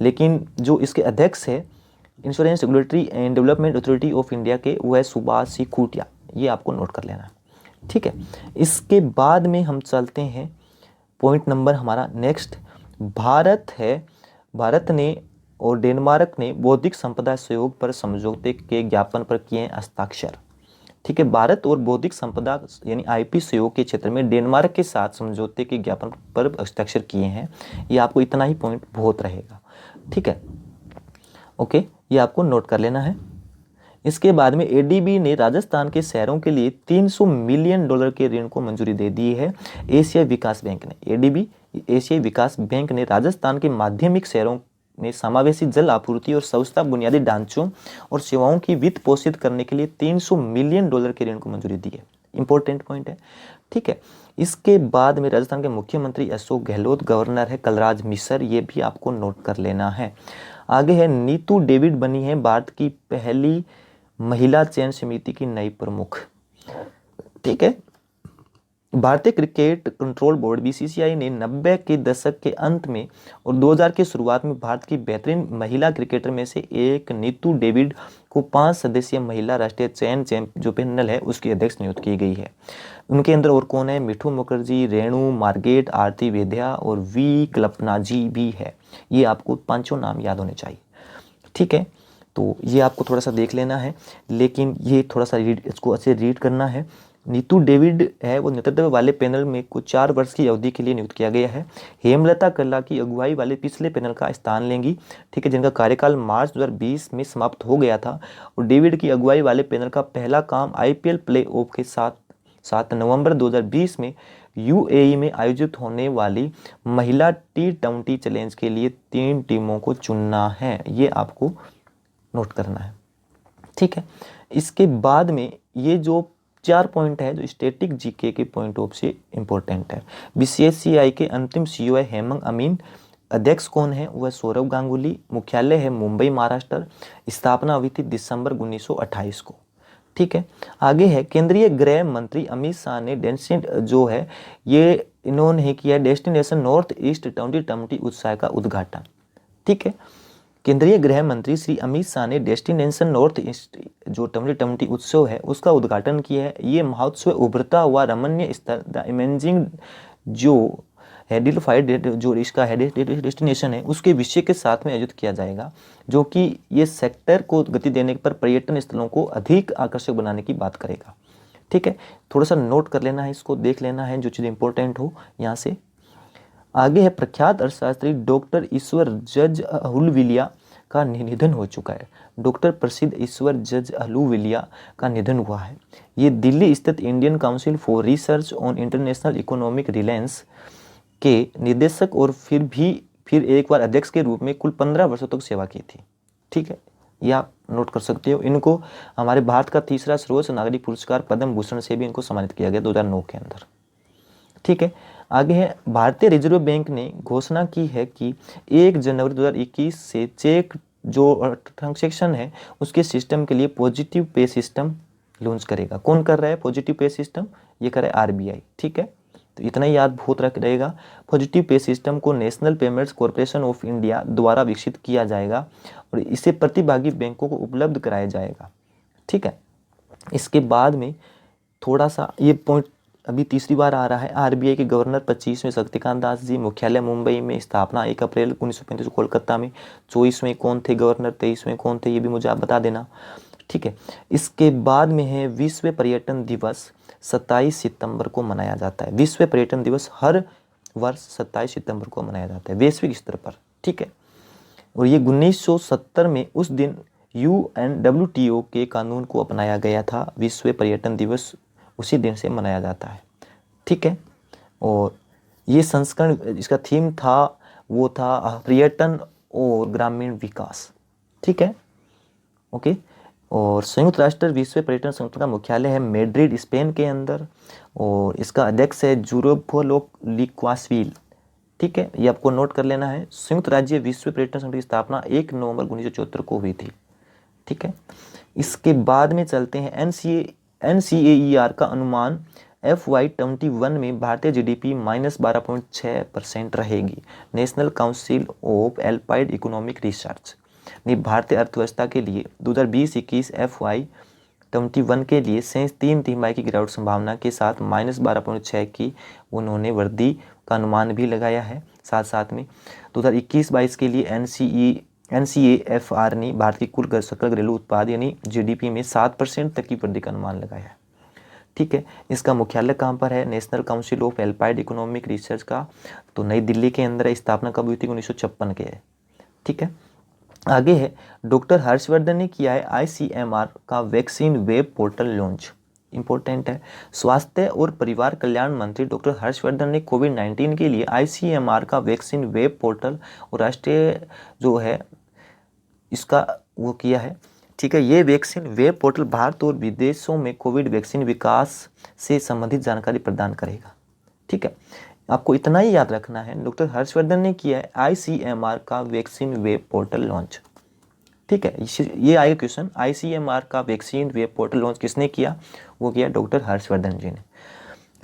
लेकिन जो इसके अध्यक्ष है insurance regulatory and development authority of India के वो है सुभाष सी खूटिया। ये आपको नोट कर लेना है। ठीक है, इसके बाद में हम चलते हैं पॉइंट नंबर हमारा नेक्स्ट, भारत ने और डेनमार्क ने बौद्धिक संपदा सहयोग पर समझौते के ज्ञापन पर किए हैं हस्ताक्षर। ठीक है, भारत और बौद्धिक संपदा यानी आईपी सहयोग के क्षेत्र में डेनमार्क के साथ समझौते के ज्ञापन पर हस्ताक्षर किए हैं। ये आपको इतना ही पॉइंट बहुत रहेगा। ठीक है, ओके, ये आपको नोट कर लेना है। इसके बाद में एडीबी ने राजस्थान के शहरों के लिए $300 मिलियन के ऋण को मंजूरी दे दी है। एशियाई विकास बैंक ने, एडीबी एशियाई विकास बैंक ने राजस्थान के माध्यमिक शहरों में समावेशी जल आपूर्ति और स्वच्छता बुनियादी ढांचों और सेवाओं की वित्त पोषित करने के लिए $300 मिलियन के ऋण को मंजूरी दी है। इंपॉर्टेंट पॉइंट है। ठीक है, इसके बाद में राजस्थान के मुख्यमंत्री अशोक गहलोत, गवर्नर है कलराज मिश्र, ये भी आपको नोट कर लेना है। आगे है नीतू डेविड बनी है भारत की पहली महिला चयन समिति की नई प्रमुख। ठीक है, भारतीय क्रिकेट कंट्रोल बोर्ड बीसीसीआई ने 90 के दशक के अंत में और 2000 के शुरुआत में भारत की बेहतरीन महिला क्रिकेटर में से एक नीतू डेविड को 5 सदस्यीय महिला राष्ट्रीय चयन जो पैनल है उसकी अध्यक्ष नियुक्त की गई है। उनके अंदर और कौन है? मिठू मुखर्जी, रेणु मार्गेट, आरती वेद्या और वी कल्पना जी भी है। ये आपको पांचों नाम याद होने चाहिए। ठीक है, तो ये आपको थोड़ा सा देख लेना है, लेकिन ये थोड़ा सा इसको अच्छे रीड करना है। नीतू डेविड है वो नेतृत्व वाले पैनल में कुछ 4 वर्ष की अवधि के लिए नियुक्त किया गया है। हेमलता कल्ला की अगुवाई वाले पिछले पैनल का स्थान लेंगी। ठीक है, जिनका कार्यकाल मार्च 2020 में समाप्त हो गया था। और डेविड की अगुवाई वाले पैनल का पहला काम आईपीएल प्ले ऑफ के साथ 7 नवंबर 2020 में यूएई में आयोजित होने वाली महिला T20 चैलेंज के लिए 3 टीमों को चुनना है। ये आपको नोट करना है। ठीक है, इसके बाद में ये जो 4 पॉइंट है जो स्टैटिक जीके के पॉइंट ऑफ से इंपॉर्टेंट है। बीसीसीआई के अंतिम सीईओ है हेमंत अमीन। अध्यक्ष कौन है? वह सौरव गांगुली। मुख्यालय है मुंबई महाराष्ट्र। स्थापना हुई थी दिसंबर 1928 को। ठीक है, आगे है केंद्रीय गृह मंत्री अमित शाह ने जो है ये इन्होंने किया डेस्टिनेशन नॉर्थ ईस्ट 2020 उत्सव का उद्घाटन। ठीक है, केंद्रीय गृह मंत्री श्री अमित शाह ने डेस्टिनेशन नॉर्थ ईस्ट जो 2020 उत्सव है उसका उद्घाटन किया है। ये महोत्सव उभरता हुआ रमणीय स्थल द इमेजिंग जो हेडिफाइड जो इसका डेस्टिनेशन है उसके विषय के साथ में आयोजित किया जाएगा, जो कि ये सेक्टर को गति देने पर पर्यटन स्थलों को अधिक आकर्षक बनाने की बात करेगा। ठीक है, थोड़ा सा नोट कर लेना है, इसको देख लेना है जो चीज़ इंपॉर्टेंट हो यहाँ से। आगे है प्रख्यात अर्थशास्त्री डॉक्टर ईश्वर जज अहलुवालिया का निधन हो चुका है। डॉक्टर प्रसिद्ध ईश्वर जज अहलुवालिया का निधन हुआ है। ये दिल्ली स्थित Indian council for research on international economic relations के निदेशक और फिर एक बार अध्यक्ष के रूप में कुल 15 वर्षों तक सेवा की थी। ठीक है, ये आप नोट कर सकते हो। इनको हमारे भारत का तीसरा सर्वोच्च नागरिक पुरस्कार पद्म भूषण से भी इनको सम्मानित किया गया 2009 के अंदर। ठीक है, आगे है भारतीय रिजर्व बैंक ने घोषणा की है कि 1 जनवरी 2021 से चेक जो ट्रांजैक्शन है उसके सिस्टम के लिए पॉजिटिव पे सिस्टम लॉन्च करेगा। कौन कर रहा है पॉजिटिव पे सिस्टम? ये करे आरबीआई। ठीक है, तो इतना ही याद बहुत रख रहेगा। पॉजिटिव पे सिस्टम को national payments corporation of India द्वारा विकसित किया जाएगा और इसे प्रतिभागी बैंकों को उपलब्ध कराया जाएगा। ठीक है, इसके बाद में थोड़ा सा ये पॉइंट अभी तीसरी बार आ रहा है। आरबीआई के गवर्नर 25वें शक्तिकांत दास जी। मुख्यालय मुंबई में। स्थापना 1 अप्रैल 1935 कोलकाता में। 24वें कौन थे गवर्नर? 23वें कौन थे? ये भी मुझे आप बता देना। ठीक है, इसके बाद में है विश्व पर्यटन दिवस 27 सितंबर को मनाया जाता है। विश्व पर्यटन दिवस हर वर्ष 27 सितंबर को मनाया जाता है वैश्विक स्तर पर। ठीक है, और ये 1970 में उस दिन UNWTO के कानून को अपनाया गया था। विश्व पर्यटन दिवस उसी दिन से मनाया जाता है। ठीक है, और ये संस्करण इसका थीम था वो था पर्यटन और ग्रामीण विकास। ठीक है, ओके। और संयुक्त राष्ट्र विश्व पर्यटन संगठन का मुख्यालय है मैड्रिड स्पेन के अंदर और इसका अध्यक्ष है जुरोफो लिक्वासविल। ठीक है, ये आपको नोट कर लेना है। संयुक्त राज्य विश्व पर्यटन संगठन की स्थापना 1 नवंबर 1974 को हुई थी। ठीक है, इसके बाद में चलते हैं NCAER का अनुमान FY21 में भारतीय GDP -12.6% रहेगी। National council of applied economic research ने भारतीय अर्थव्यवस्था के लिए 2020-21 FY 21 के लिए शेष 3 तिमाही की गिरावट संभावना के साथ -12.6 की उन्होंने वृद्धि का अनुमान भी लगाया है। साथ साथ में 2021-22 के लिए NCAFR ने भारत की कुल सकल घरेलू उत्पाद यानी GDP में 7% तक की वृद्धि का अनुमान लगाया है। ठीक है, इसका मुख्यालय कहाँ पर है? National council of applied economic research का तो नई दिल्ली के अंदर है। स्थापना कब हुई थी? 1956 के है। ठीक है, आगे है डॉक्टर हर्षवर्धन ने किया है ICMR का vaccine web portal launch. Important है। स्वास्थ्य और परिवार कल्याण मंत्री डॉक्टर हर्षवर्धन ने कोविड-19 के लिए ICMR का वैक्सीन वेब पोर्टल और राष्ट्रीय जो है इसका वो किया है। ठीक है, ये वैक्सीन वेब पोर्टल भारत और विदेशों में कोविड वैक्सीन विकास से संबंधित जानकारी प्रदान करेगा। ठीक है, आपको इतना ही याद रखना है, डॉक्टर हर्षवर्धन ने किया है ICMR का वैक्सीन वेब पोर्टल लॉन्च। ठीक है, ये आएगा क्वेश्चन, ICMR का वैक्सीन वेब पोर्टल लॉन्च किसने किया? वो किया डॉक्टर हर्षवर्धन जी ने।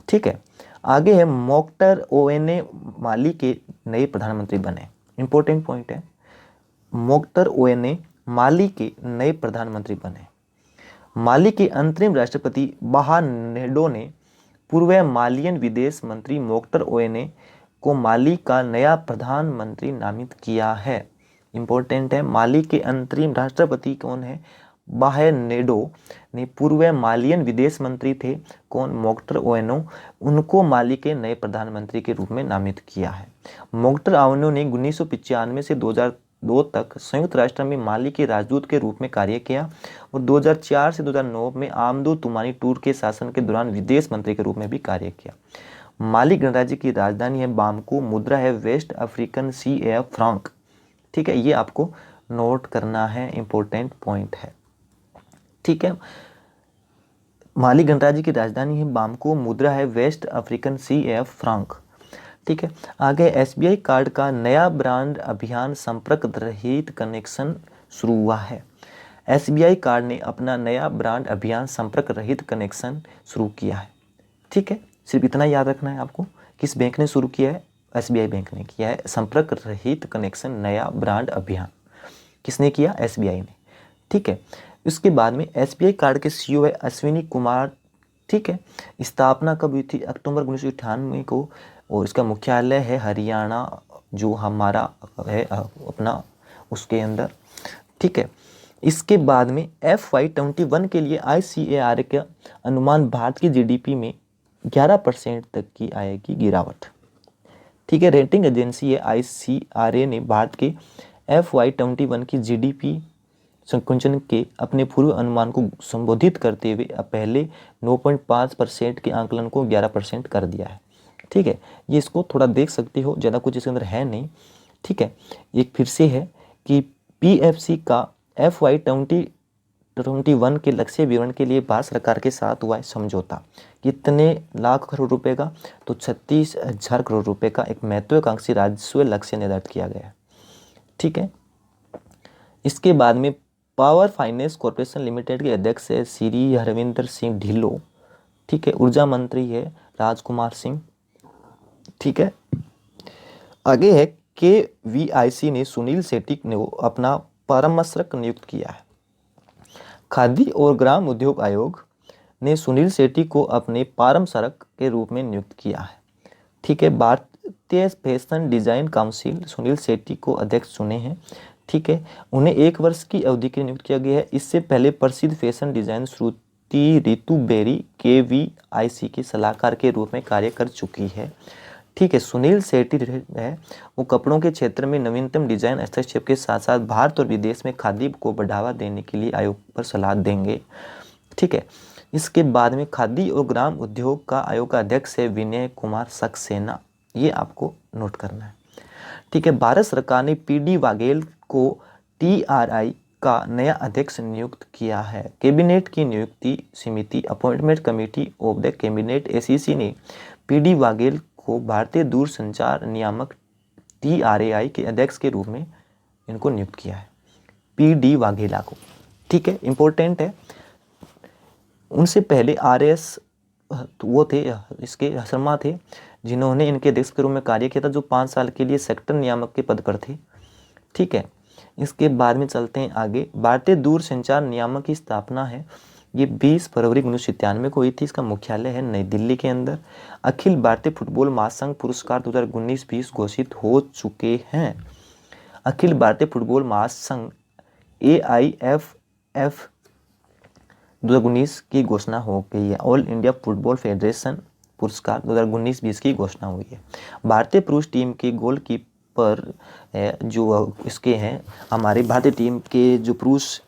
ठीक है, आगे है मोख्तर ओवेने माली के नए प्रधानमंत्री बने। इंपॉर्टेंट पॉइंट है, मोख्तर ओवेने माली के नए प्रधानमंत्री बने। माली के अंतरिम राष्ट्रपति बहानेडो ने पूर्व मालियन विदेश मंत्री मोख्तर ओवेने को माली का नया प्रधानमंत्री नामित किया है। इंपॉर्टेंट है, माली के अंतरिम राष्ट्रपति कौन है? बहानेडो ने पूर्व मालियन विदेश मंत्री थे कौन? मोख्तर ओवेनो, उनको माली के नए प्रधानमंत्री के रूप में नामित किया है। मोख्तर ओवेनो ने 1995 से 2002 तक संयुक्त राष्ट्र में माली के राजदूत के रूप में कार्य किया और 2004 से 2009 में आमदो तुमानी टूर के शासन के दौरान विदेश मंत्री के रूप में भी कार्य किया। माली गणराज्य की राजधानी है बामको, मुद्रा है वेस्ट अफ्रीकन CAF फ्रांक। ठीक है, ये आपको नोट करना है, इंपॉर्टेंट पॉइंट है। ठीक है, माली गणराज्य की राजधानी है बामको, मुद्रा है वेस्ट अफ्रीकन CAF फ्रांक। ठीक है, आगे SBI कार्ड का नया ब्रांड अभियान संपर्क रहित कनेक्शन शुरू हुआ है। SBI कार्ड ने अपना नया ब्रांड अभियान संपर्क रहित कनेक्शन शुरू किया है। ठीक है, सिर्फ इतना याद रखना है आपको, किस बैंक ने शुरू किया है? SBI बैंक ने किया है संपर्क रहित कनेक्शन नया ब्रांड अभियान। किसने किया? SBI ने। ठीक है, उसके बाद में SBI कार्ड के CEO है अश्विनी कुमार। ठीक है, स्थापना कब हुई थी? अक्टूबर 1998 को और इसका मुख्यालय है हरियाणा, जो हमारा है अपना उसके अंदर। ठीक है, इसके बाद में FY21 के लिए ICAR का अनुमान भारत की GDP में 11% तक की आएगी गिरावट। ठीक है, रेटिंग एजेंसी है ICRA ने भारत के FY21 की GDP संकुचन के अपने पूर्व अनुमान को संबोधित करते हुए पहले 9.5% के आंकलन को 11% कर दिया है। ठीक है, ये इसको थोड़ा देख सकते हो, ज़्यादा कुछ इसके अंदर है नहीं। ठीक है, एक फिर से है कि PFC का FY21 के लक्ष्य विवरण के लिए भारत सरकार के साथ हुआ है समझौता। कितने लाख करोड़ रुपए का? तो 36,000 करोड़ रुपए का एक महत्वाकांक्षी राजस्व लक्ष्य निर्धारित किया गया है। ठीक है, इसके बाद में पावर फाइनेंस कॉर्पोरेशन लिमिटेड के अध्यक्ष है श्री हरविंदर सिंह ढिल्लो। ठीक है, ऊर्जा मंत्री है राजकुमार सिंह। ठीक है, आगे है KVIC ने सुनील सेठी ने अपना परामर्शक नियुक्त किया है। खादी और ग्राम उद्योग आयोग ने सुनील सेठी को अपने परामर्शक के रूप में नियुक्त किया है। ठीक है, भारतीय फैशन डिजाइन काउंसिल सुनील सेठी को अध्यक्ष चुने हैं। ठीक है, उन्हें 1 वर्ष की अवधि के लिए नियुक्त किया गया है। इससे पहले प्रसिद्ध फैशन डिजाइन श्रुति ऋतु बेरी KVIC के सलाहकार के रूप में कार्य कर चुकी है। ठीक है, सुनील सेठी है वो कपड़ों के क्षेत्र में नवीनतम डिजाइन हस्तक्षेप के साथ साथ भारत और विदेश में खादी को बढ़ावा देने के लिए आयोग पर सलाह देंगे। ठीक है, इसके बाद में खादी और ग्राम उद्योग का आयोग का अध्यक्ष है विनय कुमार सक्सेना। ये आपको नोट करना है। ठीक है, भारत सरकार ने PD वाघेल को TRI का नया अध्यक्ष नियुक्त किया है। कैबिनेट की नियुक्ति समिति appointment committee of the cabinet ACC ने PD वाघेल को भारतीय दूरसंचार नियामक TRAI के अध्यक्ष के रूप में इनको नियुक्त किया है, PD वाघेला को। ठीक है, इंपॉर्टेंट है। उनसे पहले RS वो थे, इसके शर्मा थे, जिन्होंने इनके अध्यक्ष के रूप में कार्य किया था, जो 5 साल के लिए सेक्टर नियामक के पद पर थे। ठीक है, इसके बाद में चलते हैं आगे। भारतीय दूरसंचार नियामक की स्थापना है ये 20 फरवरी 1997 को हुई थी। इसका मुख्यालय है नई दिल्ली के अंदर। अखिल भारतीय फुटबॉल महासंघ पुरस्कार 2019-20 घोषित हो चुके हैं। अखिल भारतीय फुटबॉल महासंघ AIFF 2019 की घोषणा हो गई है। ऑल इंडिया फुटबॉल फेडरेशन पुरस्कार 2019-20 की घोषणा हुई है। भारतीय पुरुष टीम के गोलकीपर जो इसके हैं, हमारे भारतीय टीम के जो पुरुष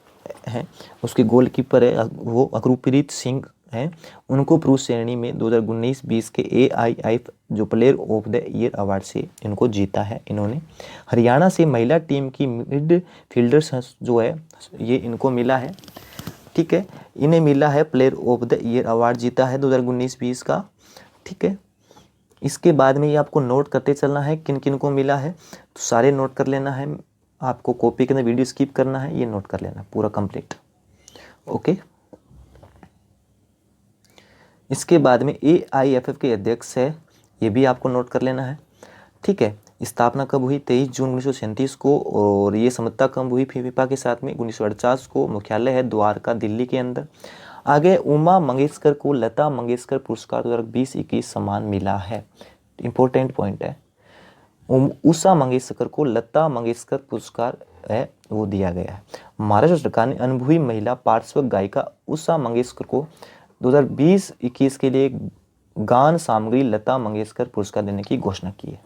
हैं उसके गोलकीपर है वो अकरूप्रीत सिंह हैं। उनको पुरुष श्रेणी में 2019-20 के AIF जो player of the year award से इनको जीता है इन्होंने। हरियाणा से महिला टीम की मिड फील्डर्स जो है ये इनको मिला है, ठीक है, इन्हें मिला है player of the year award, जीता है 2019-20 का, ठीक है। इसके बाद में ये आपको नोट करते चलना है किन किन को मिला है, तो सारे नोट कर लेना है। आपको कॉपी के अंदर वीडियो स्किप करना है, ये नोट कर लेना पूरा कंप्लीट, ओके। इसके बाद में AIFF के अध्यक्ष है, ये भी आपको नोट कर लेना है, ठीक है। स्थापना कब हुई? 23 जून 1937 को। और ये समझौता कब हुई फीफा के साथ में? 1948 को। मुख्यालय है द्वारका दिल्ली के अंदर। आगे उमा मंगेशकर को लता मंगेशकर पुरस्कार 2020-21 सम्मान मिला है। इंपॉर्टेंट पॉइंट है, उषा मंगेशकर को लता मंगेशकर पुरस्कार है वो दिया गया है। महाराष्ट्र सरकार ने अनुभवी महिला पार्श्व गायिका उषा मंगेशकर को 2020-21 के लिए गान सामग्री लता मंगेशकर पुरस्कार देने की घोषणा की है।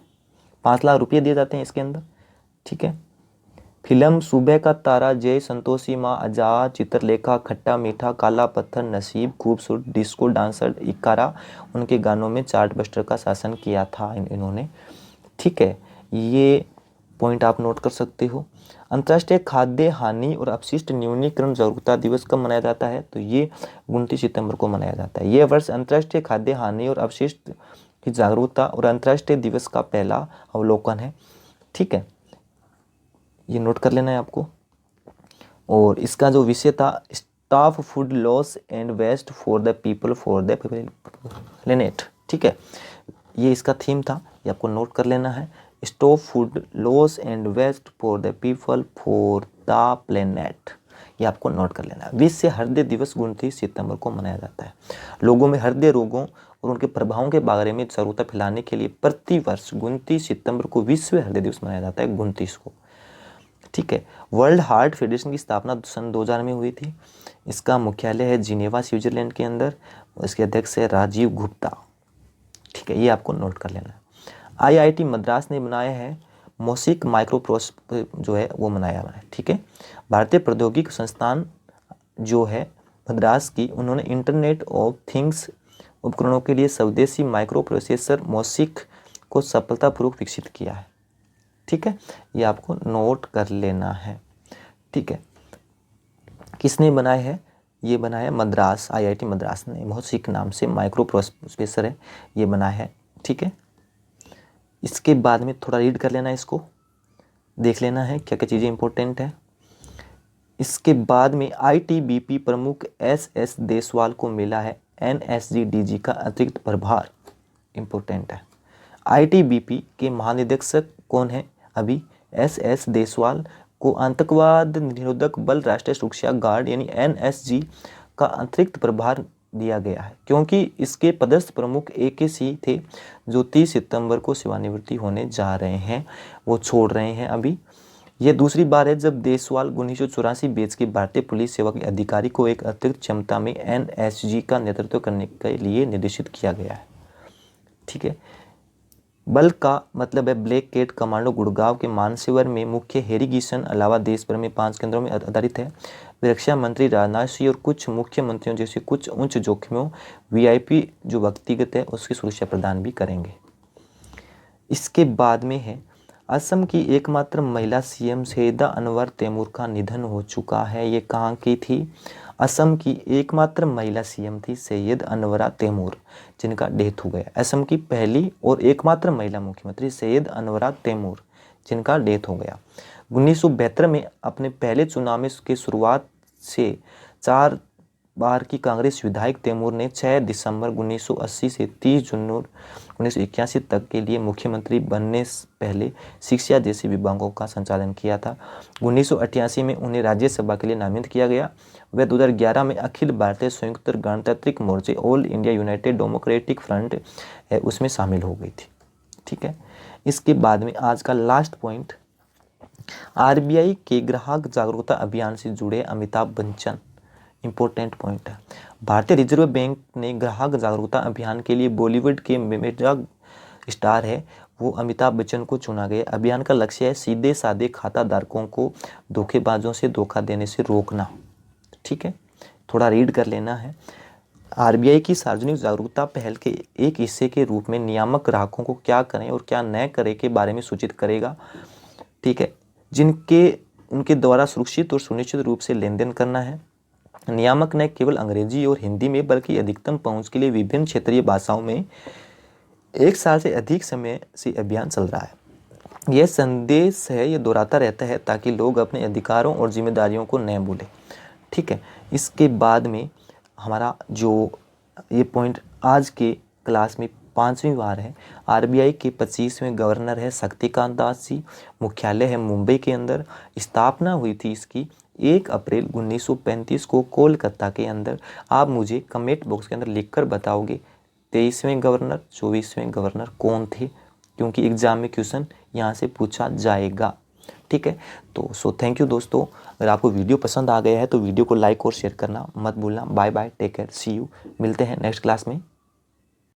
5 लाख रुपये दिए जाते हैं इसके अंदर, ठीक है। फिल्म सुबह का तारा, जय संतोषी माँ, आजाद, चित्रलेखा, खट्टा मीठा, काला पत्थर, नसीब, खूबसूरत, डिस्को डांसर, इकारा, उनके गानों में चार्ट बस्टर का शासन किया था इन्होंने, ठीक है। ये पॉइंट आप नोट कर सकते हो। अंतर्राष्ट्रीय खाद्य हानि और अपशिष्ट न्यूनीकरण जागरूकता दिवस कब मनाया जाता है? तो ये 29 सितंबर को मनाया जाता है। ये वर्ष अंतर्राष्ट्रीय खाद्य हानि और अपशिष्ट की जागरूकता और अंतर्राष्ट्रीय दिवस का पहला अवलोकन है, ठीक है, ये नोट कर लेना है आपको। और इसका जो विषय था, stop food loss and waste for the people for the planet, ठीक है, ये इसका थीम था, ये आपको नोट कर लेना है। Stop food loss and waste for the people for the planet, ये आपको नोट कर लेना है। विश्व हृदय दिवस 29 सितंबर को मनाया जाता है। लोगों में हृदय रोगों और उनके प्रभावों के बारे में जागरूकता फैलाने के लिए प्रतिवर्ष 29 सितंबर को विश्व हृदय दिवस मनाया जाता है, 29 को, ठीक है। वर्ल्ड हार्ट फेडरेशन की स्थापना सन 2000 में हुई थी। इसका मुख्यालय है जिनेवा स्विट्जरलैंड के अंदर। इसके अध्यक्ष है राजीव गुप्ता, ठीक है, ये आपको नोट कर लेना है। IIT मद्रास ने बनाया है मोसिक माइक्रोप्रोसेसर जो है वो बनाया है, ठीक है। भारतीय प्रौद्योगिकी संस्थान जो है मद्रास की, उन्होंने इंटरनेट ऑफ थिंग्स उपकरणों के लिए स्वदेशी माइक्रो प्रोसेसर मोसिक को सफलतापूर्वक विकसित किया है, ठीक है, ये आपको नोट कर लेना है, ठीक है। किसने बनाया है? ये बनाया है मद्रास, IIT मद्रास ने, मोसिक नाम से माइक्रो प्रोसेसर है, ये बनाया है, ठीक है। इसके बाद में थोड़ा रीड कर लेना है, इसको देख लेना है क्या क्या चीज़ें इंपॉर्टेंट है। इसके बाद में ITBP प्रमुख SS देसवाल को मिला है NSGDG का अतिरिक्त प्रभार, इंपॉर्टेंट है। ITBP के महानिदेशक कौन है? अभी SS देसवाल को आतंकवाद निरोधक बल राष्ट्रीय सुरक्षा गार्ड यानी NSG का अतिरिक्त प्रभार दिया गया है, क्योंकि इसके पदस्थ प्रमुख AK सिंह थे जो 30 सितंबर को सेवानिवृत्ति होने जा रहे हैं, वो छोड़ रहे हैं अभी। यह दूसरी बार है जब देसवाल 1984 बैच के भारतीय पुलिस सेवा के अधिकारी को एक अतिरिक्त क्षमता में NSG का नेतृत्व करने के लिए निर्देशित किया गया है, ठीक है। बल का मतलब है ब्लैक कैट कमांडो गुड़गांव के मानसेवर में मुख्य हेरिगेशन अलावा देश भर में 5 केंद्रों में आधारित है। रक्षा मंत्री राजनाथ सिंह और कुछ मुख्यमंत्रियों जैसे कुछ उच्च जोखिमों VIP जो व्यक्तिगत है उसकी सुरक्षा प्रदान भी करेंगे। इसके बाद में है असम की एकमात्र महिला CM सैयदा अनवर तैमूर का निधन हो चुका है। ये कहाँ की थी? असम की एकमात्र महिला CM थी सैयद अनवरा तैमूर, जिनका डेथ हो गया। असम की पहली और एकमात्र महिला मुख्यमंत्री सैयद अनवरा तैमूर, जिनका डेथ हो गया। 1972 में अपने पहले चुनाव में के शुरुआत से 4 बार की कांग्रेस विधायक तैमूर ने 6 दिसंबर 1980 से 30 जून 1981 तक के लिए मुख्यमंत्री बनने से पहले शिक्षा जैसे विभागों का संचालन किया था। 1988 में उन्हें राज्यसभा के लिए नामित किया गया। वह 2011 में अखिल भारतीय संयुक्त गणतांत्रिक मोर्चे all India United democratic front है उसमें शामिल हो गई थी। ठीक है, इसके बाद में आज का लास्ट पॉइंट, आरबीआई के ग्राहक जागरूकता अभियान से जुड़े अमिताभ बच्चन। इंपॉर्टेंट पॉइंट है, भारतीय रिजर्व बैंक ने ग्राहक जागरूकता अभियान के लिए बॉलीवुड के मेगा स्टार है वो अमिताभ बच्चन को चुना गया। अभियान का लक्ष्य है सीधे साधे खाता धारकों को धोखेबाजों से धोखा देने से रोकना। ठीक है, थोड़ा रीड कर लेना है। आरबीआई की सार्वजनिक जागरूकता पहल के एक हिस्से के रूप में नियामक ग्राहकों को क्या करें और क्या न करें के बारे में सूचित करेगा। ठीक है, जिनके उनके द्वारा सुरक्षित और सुनिश्चित रूप से लेन देन करना है। नियामक न केवल अंग्रेजी और हिंदी में बल्कि अधिकतम पहुंच के लिए विभिन्न क्षेत्रीय भाषाओं में 1 साल से अधिक समय से अभियान चल रहा है। यह संदेश है, ये दोहराता रहता है ताकि लोग अपने अधिकारों और जिम्मेदारियों को न भूलें। ठीक है, इसके बाद में हमारा जो ये पॉइंट आज के क्लास में 5वीं बार है। आरबीआई के 25वें गवर्नर है शक्तिकांत दास जी। मुख्यालय है मुंबई के अंदर। स्थापना हुई थी इसकी 1 अप्रैल 1935 को कोलकाता के अंदर। आप मुझे कमेंट बॉक्स के अंदर लिखकर बताओगे 23वें गवर्नर 24वें गवर्नर कौन थे, क्योंकि एग्जाम में क्वेश्चन यहाँ से पूछा जाएगा। ठीक है, तो थैंक यू दोस्तों। अगर आपको वीडियो पसंद आ गया है तो वीडियो को लाइक और शेयर करना मत भूलना। Bye bye, take care, see you. मिलते हैं नेक्स्ट क्लास में।